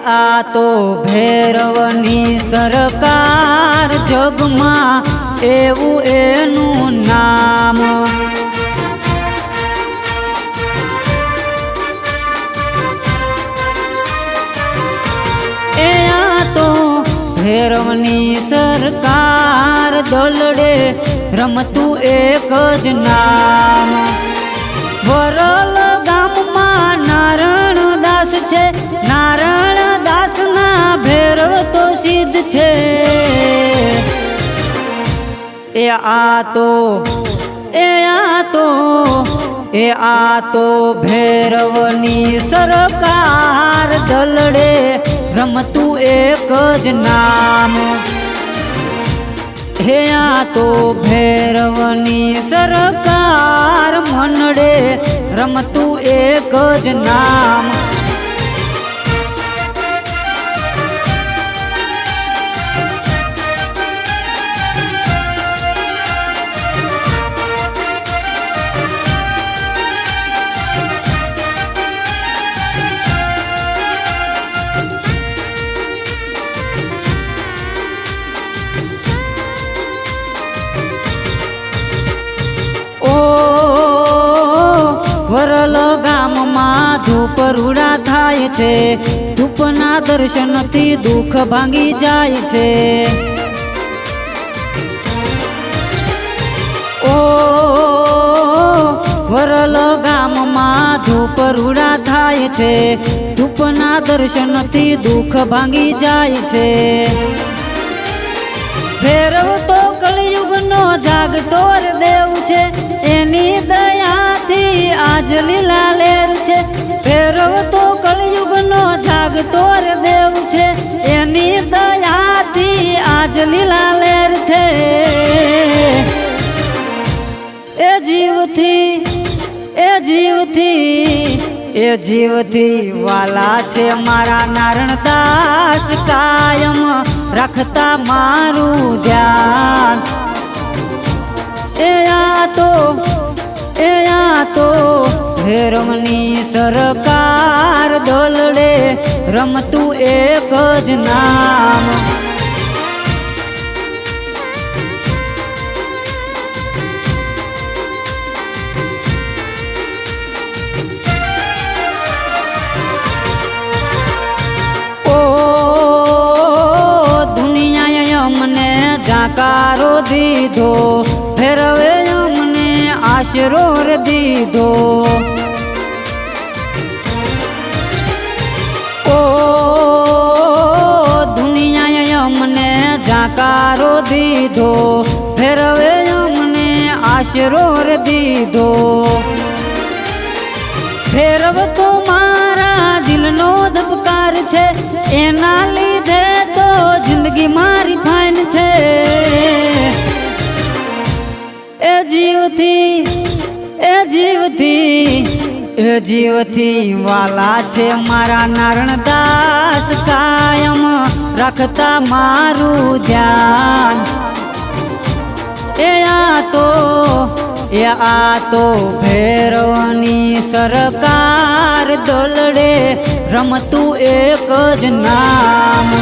આ તો ભૈરવની સરકાર જગમાં એવું એનું નામ ભૈરવની સરકાર દોલડે રમતું એક જ નામ વરલ ગામમાં નારાયણ દાસ છે નારાયણ દાસ ના ભૈરવ તો સિદ્ધ છે આ તો ભૈરવની સરકાર દલડે રમતું એક જ નામ આ તો ભૈરવની સરકાર મનડે રમતું એક જ નામ વરલ ગામમાં ધૂપ રૂડા થાય છે ધૂપના દર્શનથી દુઃખ ભાંગી જાય છે વરલ ગામમાં ધૂપ રૂડા થાય છે ધૂપના દર્શનથી દુઃખ ભાંગી જાય છે ભૈરવ તો કળિયુગનો જાગતો દેવ છે એની દયાથી આજ લીલા લેર છે ભૈરવ તો કળિયુગનો જાગતો દેવ છે એની દયાથી આજ લીલા લેર છે એ જીવથી વાલા છે મારા નારાયણ દાસ કાયમ રાખતા મારું ધ્યાન આ તો ભૈરવની સરકાર દોલડે રમતું એક જ નામ જાકારો દીધો ભૈરવે અમને આશરો દીધો દુનિયાએ અમને જાકારો દીધો ભૈરવે અમને આશરો દીધો ભૈરવ તો મારા દિલનો ધબકાર છે એના લીધે તો જિંદગી મારી ફાઈન છે એ જીવથી વાલા છે મારા નારાયણ દાસ કાયમ રાખતા મારું ધ્યાન આ તો ભૈરવની સરકાર દોલડે રમતું એક જ નામ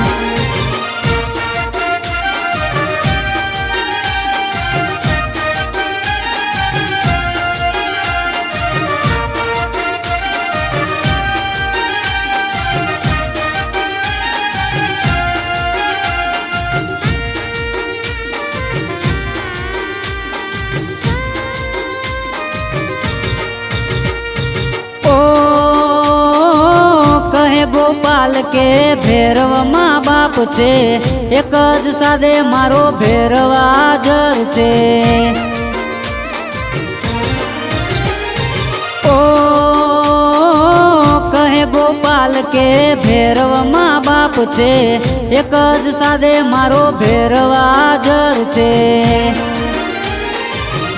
ગોપાલ કે ભૈરવ માં બાપ છે એક જ સાદે મારો ભૈરવ હાજર છે કહે ગોપાલ કે ભૈરવ માં બાપ છે એક જ સાદે મારો ભૈરવ હાજર છે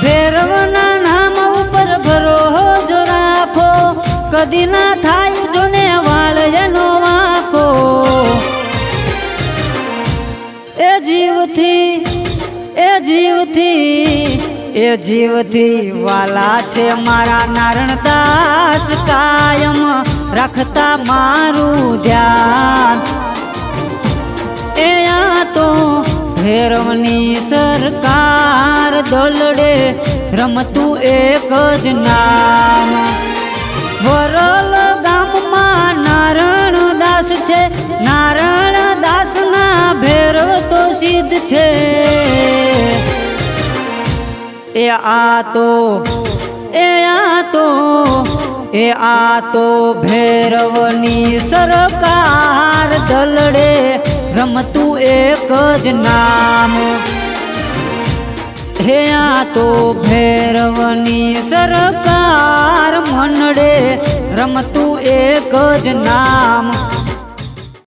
ભૈરવના નામ ઉપર ભરોસો રાખો કદી ના થાય જોને વાળ એનો વાંકો એ જીવથી વાલા છે મારા નારાયણ દાસ કા રાખતા મારું ધ્યાન એ આ તો ભૈરવની સરકાર દોલડે રમતું એક જ નામ વરલ ગામમાં નારાયણ દાસ છે નારાયણ દાસના ભૈરવ તો સિદ્ધ છે એ આ તો ભૈરવની સરકાર દલડે રમતું એક જ નામ હે આ તો ભૈરવની સરકાર મનડે રમતું એક જ નામ